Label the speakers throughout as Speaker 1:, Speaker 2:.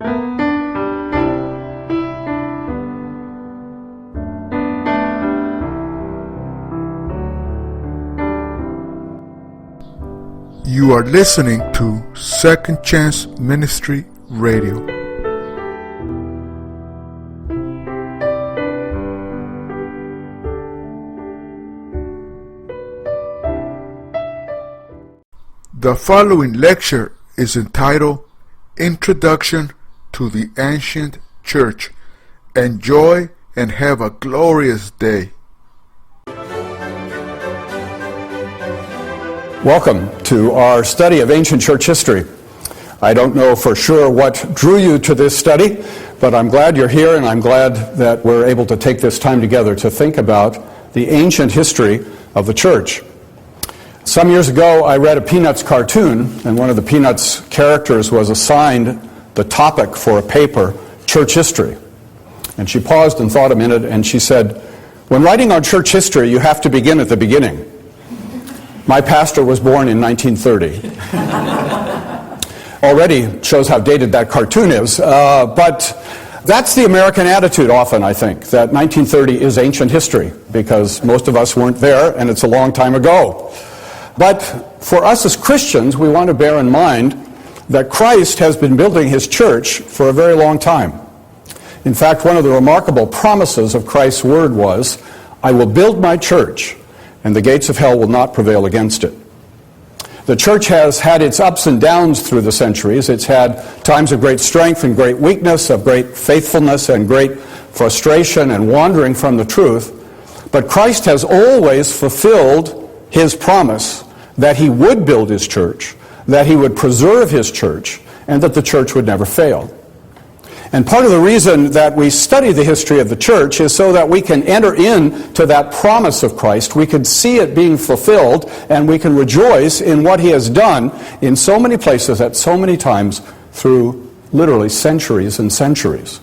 Speaker 1: You are listening to Second Chance Ministry Radio. The following lecture is entitled Introduction to the Ancient Church. Enjoy and have a glorious day.
Speaker 2: Welcome to our study of ancient church history. I don't know for sure what drew you to this study, but I'm glad you're here, and I'm glad that we're able to take this time together to think about the ancient history of the church. Some years ago, I read a Peanuts cartoon, and one of the Peanuts characters was assigned the topic for a paper, church history. And she paused and thought a minute, and she said, "When writing on church history, you have to begin at the beginning." My pastor was born in 1930. Already shows how dated that cartoon is. But that's the American attitude often, I think, that 1930 is ancient history, because most of us weren't there, and it's a long time ago. But for us as Christians, we want to bear in mind that Christ has been building his church for a very long time. In fact, one of the remarkable promises of Christ's word was, "I will build my church, and the gates of hell will not prevail against it." The church has had its ups and downs through the centuries. It's had times of great strength and great weakness, of great faithfulness and great frustration and wandering from the truth. But Christ has always fulfilled his promise that he would build his church, that he would preserve his church, and that the church would never fail. And part of the reason that we study the history of the church is so that we can enter into that promise of Christ. We can see it being fulfilled, and we can rejoice in what he has done in so many places at so many times through literally centuries and centuries.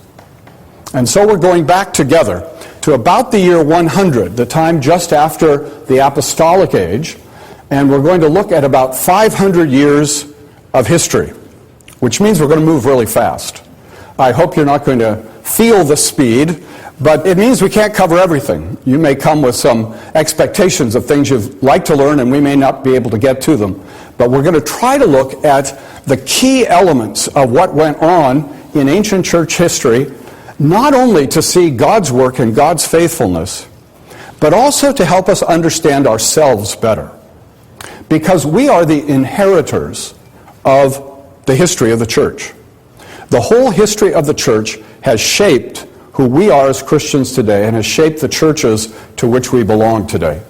Speaker 2: And so we're going back together to about the year 100, the time just after the apostolic age, and we're going to look at about 500 years of history, which means we're going to move really fast. I hope you're not going to feel the speed, but it means we can't cover everything. You may come with some expectations of things you'd like to learn, and we may not be able to get to them. But we're going to try to look at the key elements of what went on in ancient church history, not only to see God's work and God's faithfulness, but also to help us understand ourselves better. Because we are the inheritors of the history of the church. The whole history of the church has shaped who we are as Christians today, and has shaped the churches to which we belong today.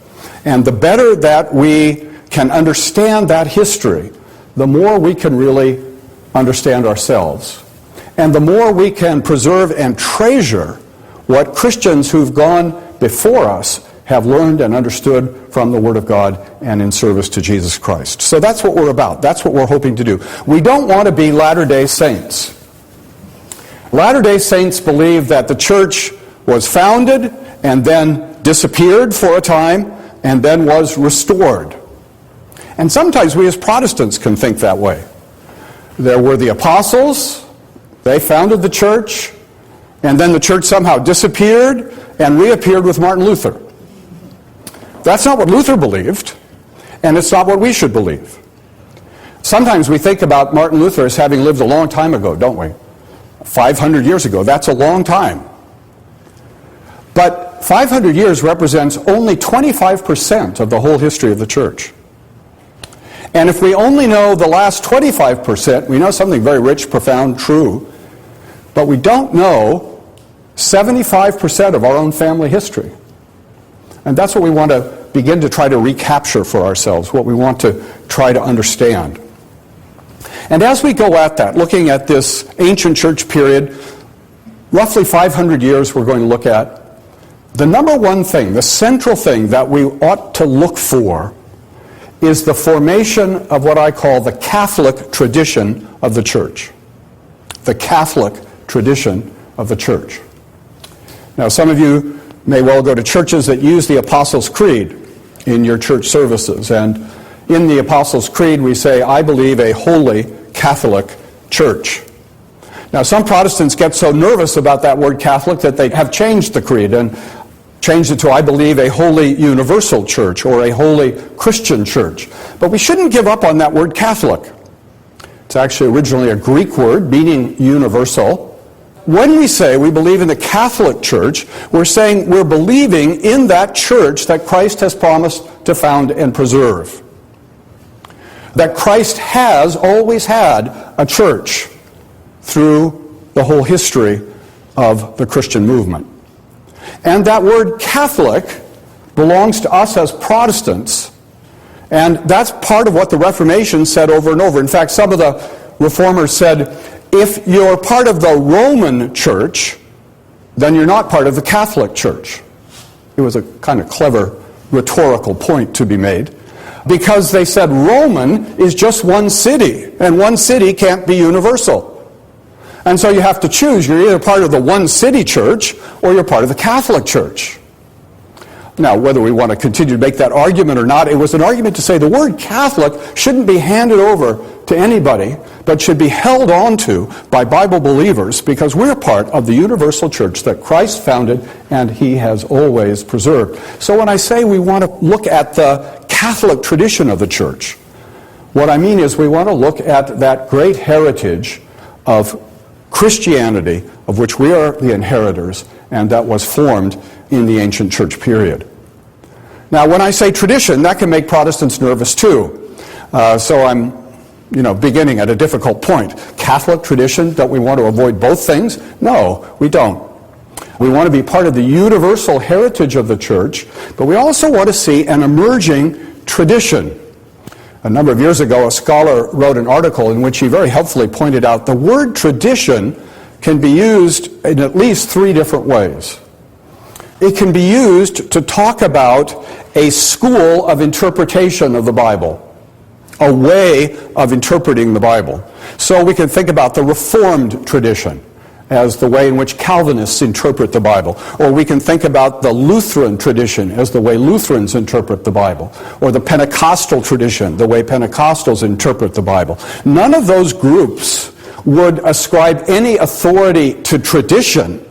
Speaker 2: And the better that we can understand that history, the more we can really understand ourselves. And the more we can preserve and treasure what Christians who've gone before us have learned and understood from the Word of God and in service to Jesus Christ. So that's what we're about. That's what we're hoping to do. We don't want to be Latter-day Saints. Latter-day Saints believe that the church was founded and then disappeared for a time and then was restored. And sometimes we as Protestants can think that way. There were the apostles, they founded the church, and then the church somehow disappeared and reappeared with Martin Luther. That's not what Luther believed, and it's not what we should believe. Sometimes we think about Martin Luther as having lived a long time ago, don't we? 500 years ago, that's a long time. But 500 years represents only 25% of the whole history of the church. And if we only know the last 25%, we know something very rich, profound, true, but we don't know 75% of our own family history. And that's what we want to begin to try to recapture for ourselves, what we want to try to understand. And as we go at that, looking at this ancient church period, roughly 500 years we're going to look at, the number one thing, the central thing that we ought to look for is the formation of what I call the Catholic tradition of the church. The Catholic tradition of the church. Now, some of you may well go to churches that use the Apostles' Creed in your church services. And in the Apostles' Creed we say, "I believe a holy Catholic Church." Now, some Protestants get so nervous about that word Catholic that they have changed the creed and changed it to, I believe, a holy universal church or a holy Christian church. But we shouldn't give up on that word Catholic. It's actually originally a Greek word meaning universal. When we say we believe in the Catholic Church, we're saying we're believing in that church that Christ has promised to found and preserve. That Christ has always had a church through the whole history of the Christian movement. And that word Catholic belongs to us as Protestants, and that's part of what the Reformation said over and over. In fact, some of the Reformers said, if you're part of the Roman Church, then you're not part of the Catholic Church. It was a kind of clever rhetorical point to be made, because they said Roman is just one city, and one city can't be universal. And so you have to choose. You're either part of the one city church or you're part of the Catholic Church. Now, whether we want to continue to make that argument or not, it was an argument to say the word Catholic shouldn't be handed over to anybody, but should be held on to by Bible believers, because we're part of the universal church that Christ founded and he has always preserved. So when I say we want to look at the Catholic tradition of the church, what I mean is we want to look at that great heritage of Christianity, of which we are the inheritors, and that was formed in the ancient church period. Now, when I say tradition, that can make Protestants nervous too. So I'm, beginning at a difficult point. Catholic tradition, don't we want to avoid both things? No, we don't. We want to be part of the universal heritage of the church, but we also want to see an emerging tradition. A number of years ago, a scholar wrote an article in which he very helpfully pointed out the word tradition can be used in at least three different ways. It can be used to talk about a school of interpretation of the Bible, a way of interpreting the Bible. So we can think about the Reformed tradition as the way in which Calvinists interpret the Bible. Or we can think about the Lutheran tradition as the way Lutherans interpret the Bible. Or the Pentecostal tradition, the way Pentecostals interpret the Bible. None of those groups would ascribe any authority to tradition,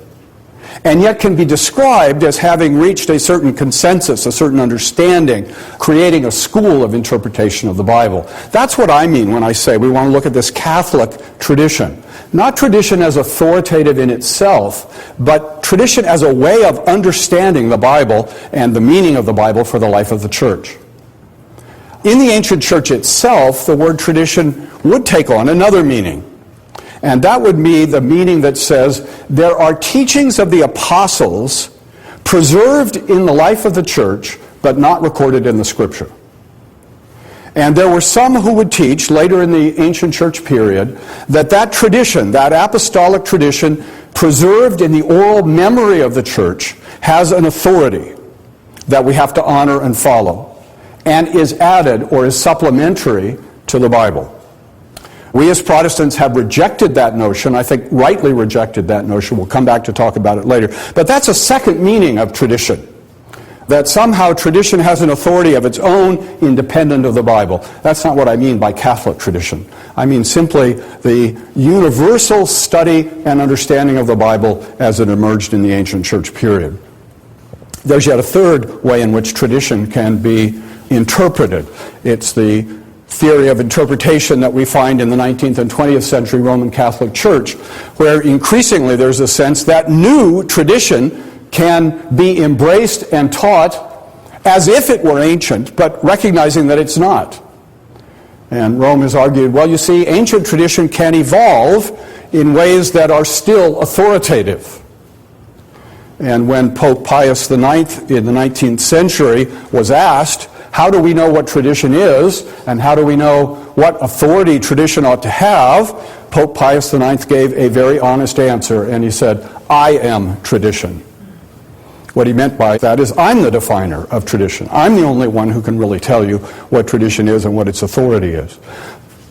Speaker 2: and yet can be described as having reached a certain consensus, a certain understanding, creating a school of interpretation of the Bible. That's what I mean when I say we want to look at this Catholic tradition. Not tradition as authoritative in itself, but tradition as a way of understanding the Bible and the meaning of the Bible for the life of the church. In the ancient church itself, the word tradition would take on another meaning. And that would be the meaning that says there are teachings of the apostles preserved in the life of the church, but not recorded in the Scripture. And there were some who would teach later in the ancient church period that tradition, that apostolic tradition preserved in the oral memory of the church, has an authority that we have to honor and follow, and is added or is supplementary to the Bible. We as Protestants have rejected that notion, I think rightly rejected that notion. We'll come back to talk about it later. But that's a second meaning of tradition, that somehow tradition has an authority of its own independent of the Bible. That's not what I mean by Catholic tradition. I mean simply the universal study and understanding of the Bible as it emerged in the ancient church period. There's yet a third way in which tradition can be interpreted. It's the theory of interpretation that we find in the 19th and 20th century Roman Catholic Church, where increasingly there's a sense that new tradition can be embraced and taught as if it were ancient, but recognizing that it's not. And Rome has argued, well, you see, ancient tradition can evolve in ways that are still authoritative. And when Pope Pius IX in the 19th century was asked, how do we know what tradition is, and how do we know what authority tradition ought to have, Pope Pius IX gave a very honest answer, and he said, I am tradition. What he meant by that is, I'm the definer of tradition. I'm the only one who can really tell you what tradition is and what its authority is.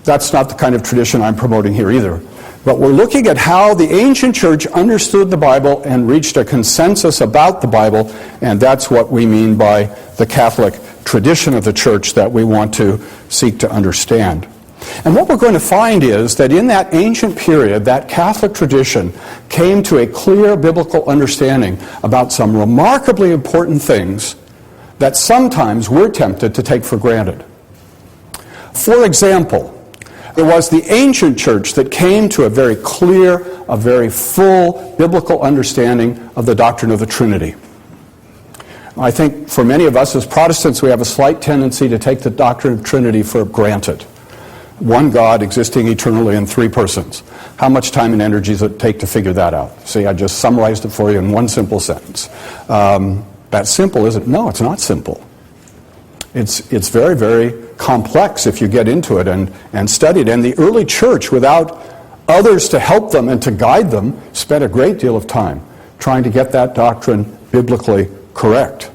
Speaker 2: That's not the kind of tradition I'm promoting here either. But we're looking at how the ancient church understood the Bible and reached a consensus about the Bible, and that's what we mean by the Catholic tradition of the church that we want to seek to understand. And what we're going to find is that in that ancient period, that Catholic tradition came to a clear biblical understanding about some remarkably important things that sometimes we're tempted to take for granted. For example, it was the ancient church that came to a very clear, a very full biblical understanding of the doctrine of the Trinity. I think for many of us as Protestants, we have a slight tendency to take the doctrine of Trinity for granted. One God existing eternally in three persons. How much time and energy does it take to figure that out? See, I just summarized it for you in one simple sentence. That simple, is it? No, it's not simple. It's very, very complex if you get into it and study it. And the early church, without others to help them and to guide them, spent a great deal of time trying to get that doctrine biblically correct.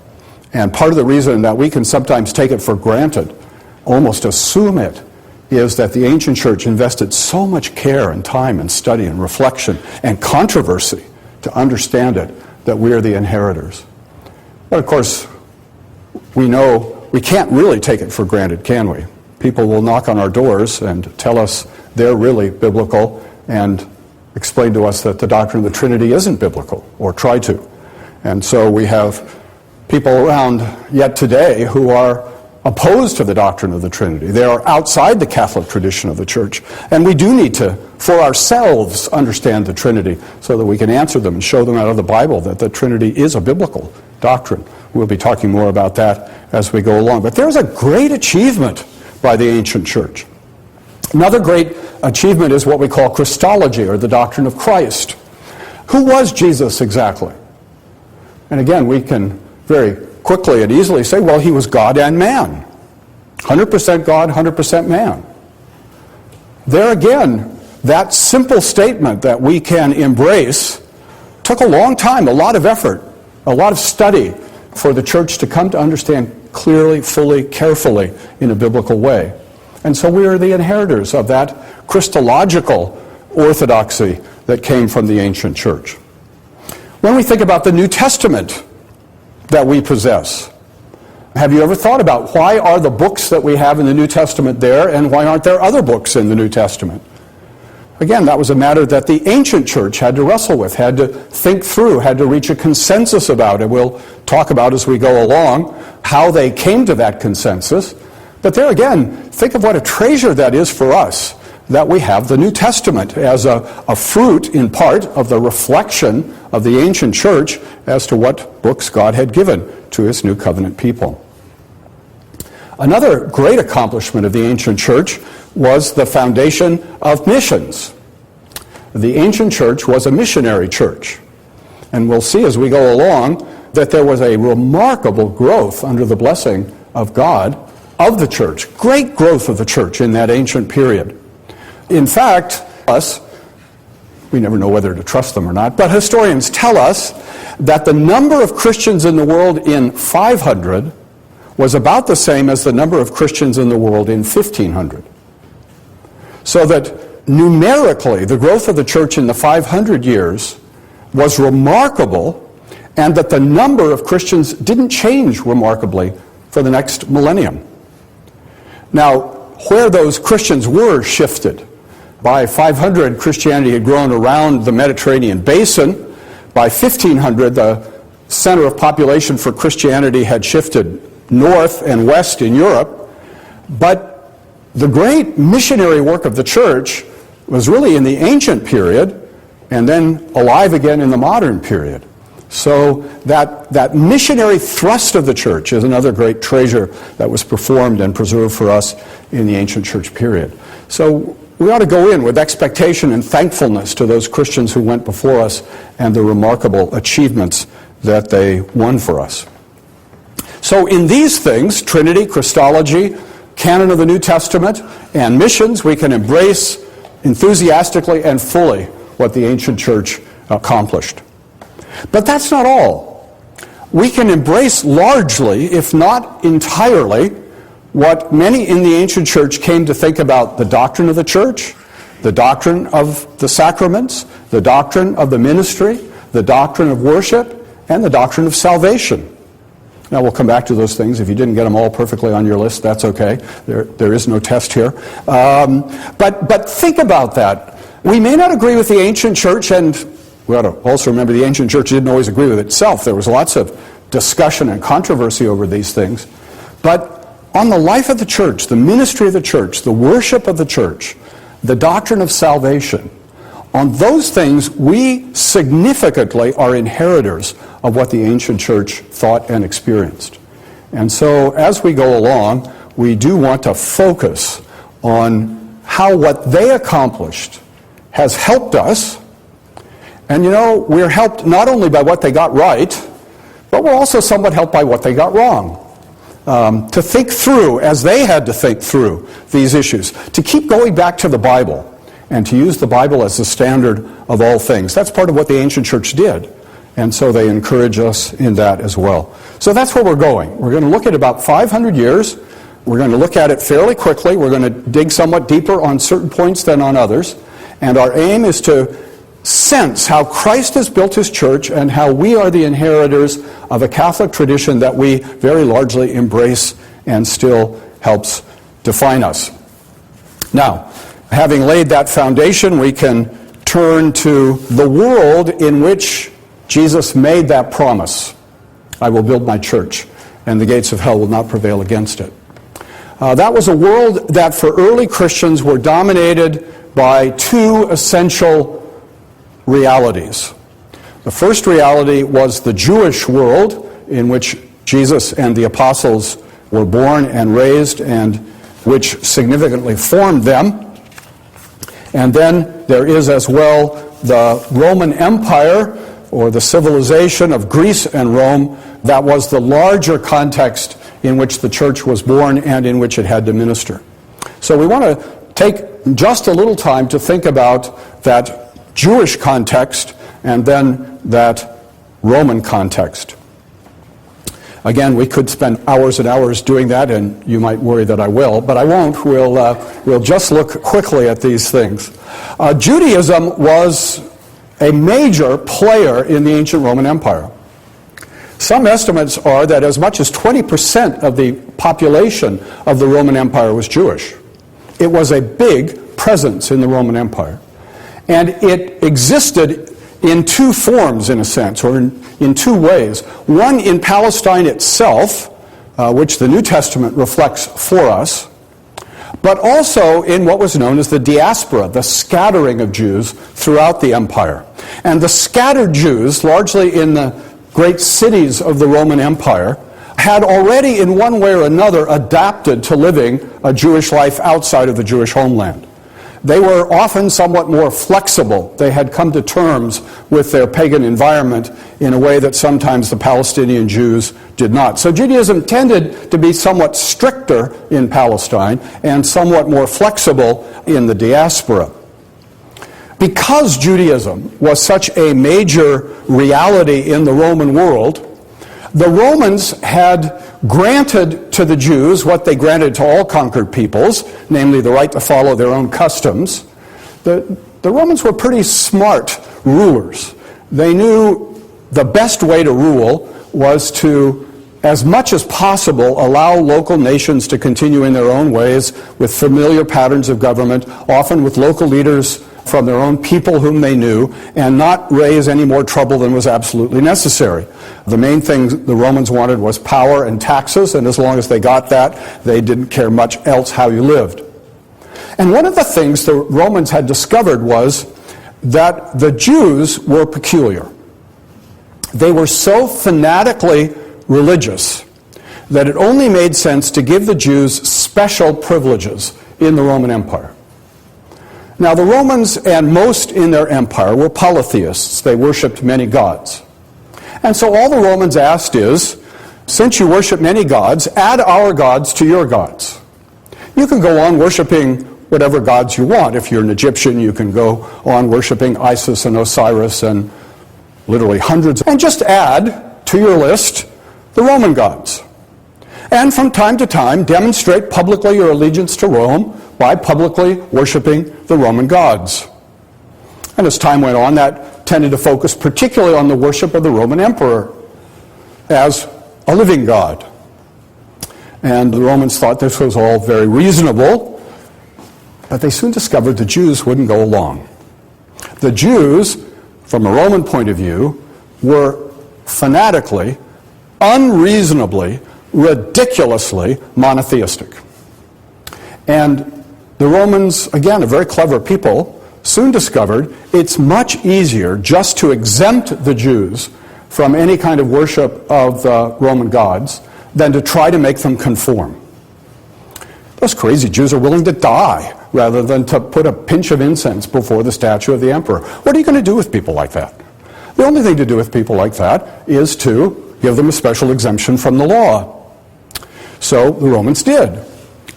Speaker 2: And part of the reason that we can sometimes take it for granted, almost assume it, is that the ancient church invested so much care and time and study and reflection and controversy to understand it that we are the inheritors. But of course, we know we can't really take it for granted, can we? People will knock on our doors and tell us they're really biblical and explain to us that the doctrine of the Trinity isn't biblical, or try to. And so we have people around yet today who are opposed to the doctrine of the Trinity. They are outside the Catholic tradition of the Church. And we do need to, for ourselves, understand the Trinity so that we can answer them and show them out of the Bible that the Trinity is a biblical doctrine. We'll be talking more about that as we go along. But there's a great achievement by the ancient Church. Another great achievement is what we call Christology, or the doctrine of Christ. Who was Jesus exactly? And again, we can very quickly and easily say, well, he was God and man. 100% God, 100% man. There again, that simple statement that we can embrace took a long time, a lot of effort, a lot of study for the church to come to understand clearly, fully, carefully in a biblical way. And so we are the inheritors of that Christological orthodoxy that came from the ancient church. When we think about the New Testament that we possess, have you ever thought about why are the books that we have in the New Testament there, and why aren't there other books in the New Testament? Again, that was a matter that the ancient church had to wrestle with, had to think through, had to reach a consensus about. And we'll talk about as we go along how they came to that consensus. But there again, think of what a treasure that is for us, that we have the New Testament as a fruit, in part, of the reflection of the ancient church as to what books God had given to his New Covenant people. Another great accomplishment of the ancient church was the foundation of missions. The ancient church was a missionary church. And we'll see as we go along that there was a remarkable growth under the blessing of God of the church. Great growth of the church in that ancient period. In fact, we never know whether to trust them or not, but historians tell us that the number of Christians in the world in 500 was about the same as the number of Christians in the world in 1500. So that numerically, the growth of the church in the 500 years was remarkable, and that the number of Christians didn't change remarkably for the next millennium. Now, where those Christians were shifted. By 500, Christianity had grown around the Mediterranean basin. By 1500, the center of population for Christianity had shifted north and west in Europe. But the great missionary work of the church was really in the ancient period and then alive again in the modern period. So that missionary thrust of the church is another great treasure that was performed and preserved for us in the ancient church period. So we ought to go in with expectation and thankfulness to those Christians who went before us and the remarkable achievements that they won for us. So in these things, Trinity, Christology, canon of the New Testament, and missions, we can embrace enthusiastically and fully what the ancient church accomplished. But that's not all. We can embrace largely, if not entirely, what many in the ancient church came to think about the doctrine of the church, the doctrine of the sacraments, the doctrine of the ministry, the doctrine of worship, and the doctrine of salvation. Now, we'll come back to those things. If you didn't get them all perfectly on your list, that's okay. There is no test here. But think about that. We may not agree with the ancient church, and we ought to also remember the ancient church didn't always agree with itself. There was lots of discussion and controversy over these things. But on the life of the church, the ministry of the church, the worship of the church, the doctrine of salvation, on those things, we significantly are inheritors of what the ancient church thought and experienced. And so, as we go along, we do want to focus on how what they accomplished has helped us. And we're helped not only by what they got right, but we're also somewhat helped by what they got wrong. To think through, as they had to think through these issues, to keep going back to the Bible, and to use the Bible as the standard of all things. That's part of what the ancient church did. And so they encourage us in that as well. So that's where we're going. We're going to look at about 500 years. We're going to look at it fairly quickly. We're going to dig somewhat deeper on certain points than on others. And our aim is to sense how Christ has built his church and how we are the inheritors of a Catholic tradition that we very largely embrace and still helps define us. Now, having laid that foundation, we can turn to the world in which Jesus made that promise. I will build my church, and the gates of hell will not prevail against it. That was a world that for early Christians were dominated by two essential realities. The first reality was the Jewish world in which Jesus and the apostles were born and raised, and which significantly formed them. And then there is as well the Roman Empire, or the civilization of Greece and Rome, that was the larger context in which the church was born and in which it had to minister. So we want to take just a little time to think about that Jewish context and then that Roman context. Again, we could spend hours and hours doing that, and you might worry that I will, but I won't. We'll just look quickly at these things. Judaism was a major player in the ancient Roman Empire. Some estimates are that as much as 20% of the population of the Roman Empire was Jewish. It was a big presence in the Roman Empire. And it existed in two forms, in a sense, or in two ways. One in Palestine itself, which the New Testament reflects for us, but also in what was known as the diaspora, the scattering of Jews throughout the empire. And the scattered Jews, largely in the great cities of the Roman Empire, had already in one way or another adapted to living a Jewish life outside of the Jewish homeland. They were often somewhat more flexible. They had come to terms with their pagan environment in a way that sometimes the Palestinian Jews did not. So Judaism tended to be somewhat stricter in Palestine and somewhat more flexible in the diaspora. Because Judaism was such a major reality in the Roman world, the Romans had granted to the Jews what they granted to all conquered peoples, namely the right to follow their own customs. The Romans were pretty smart rulers. They knew the best way to rule was to, as much as possible, allow local nations to continue in their own ways with familiar patterns of government, often with local leaders from their own people whom they knew, and not raise any more trouble than was absolutely necessary. The main thing the Romans wanted was power and taxes, and as long as they got that, they didn't care much else how you lived. And one of the things the Romans had discovered was that the Jews were peculiar. They were so fanatically religious that it only made sense to give the Jews special privileges in the Roman Empire. Now, the Romans and most in their empire were polytheists. They worshipped many gods. And so all the Romans asked is, since you worship many gods, add our gods to your gods. You can go on worshiping whatever gods you want. If you're an Egyptian, you can go on worshiping Isis and Osiris and literally hundreds. And just add to your list the Roman gods. And from time to time, demonstrate publicly your allegiance to Rome by publicly worshiping the Roman gods. And as time went on, that tended to focus particularly on the worship of the Roman emperor, as a living God. And the Romans thought this was all very reasonable, but they soon discovered the Jews wouldn't go along. The Jews, from a Roman point of view, were fanatically, unreasonably, ridiculously monotheistic. And the Romans, again, a very clever people, soon discovered it's much easier just to exempt the Jews from any kind of worship of the Roman gods than to try to make them conform. Those crazy Jews are willing to die rather than to put a pinch of incense before the statue of the emperor. What are you going to do with people like that? The only thing to do with people like that is to give them a special exemption from the law. So the Romans did.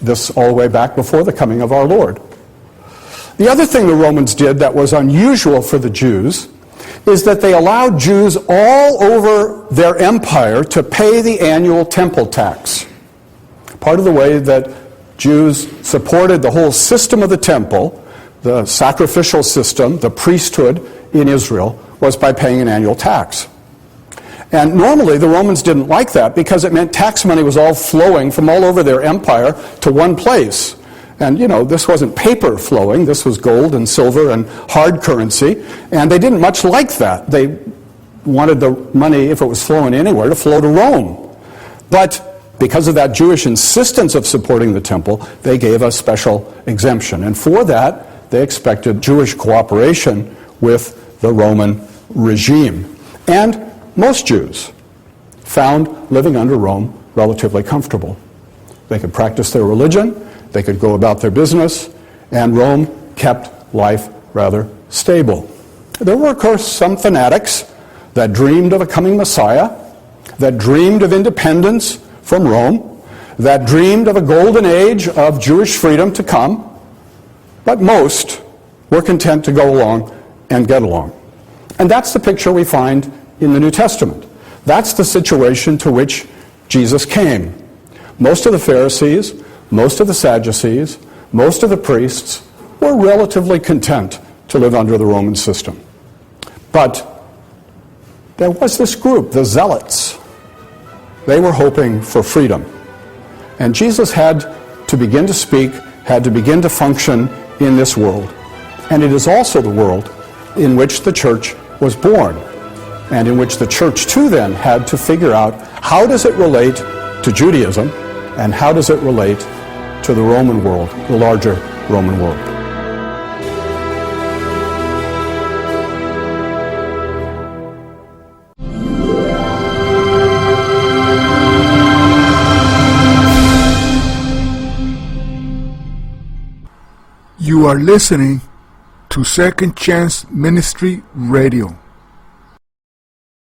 Speaker 2: This all the way back before the coming of our Lord. The other thing the Romans did that was unusual for the Jews is that they allowed Jews all over their empire to pay the annual temple tax. Part of the way that Jews supported the whole system of the temple, the sacrificial system, the priesthood in Israel, was by paying an annual tax. And normally the Romans didn't like that because it meant tax money was all flowing from all over their empire to one place. And, you know, this wasn't paper flowing. This was gold and silver and hard currency. And they didn't much like that. They wanted the money, if it was flowing anywhere, to flow to Rome. But because of that Jewish insistence of supporting the temple, they gave a special exemption. And for that, they expected Jewish cooperation with the Roman regime. And most Jews found living under Rome relatively comfortable. They could practice their religion, they could go about their business, and Rome kept life rather stable. There were, of course, some fanatics that dreamed of a coming Messiah, that dreamed of independence from Rome, that dreamed of a golden age of Jewish freedom to come, but most were content to go along and get along. And that's the picture we find in the New Testament. That's the situation to which Jesus came. Most of the Pharisees, most of the Sadducees, most of the priests were relatively content to live under the Roman system. But there was this group, the Zealots. They were hoping for freedom. And Jesus had to begin to speak, had to begin to function in this world. And it is also the world in which the church was born, and in which the church too then had to figure out how does it relate to Judaism and how does it relate to the Roman world, the larger Roman world.
Speaker 1: You are listening to Second Chance Ministry Radio.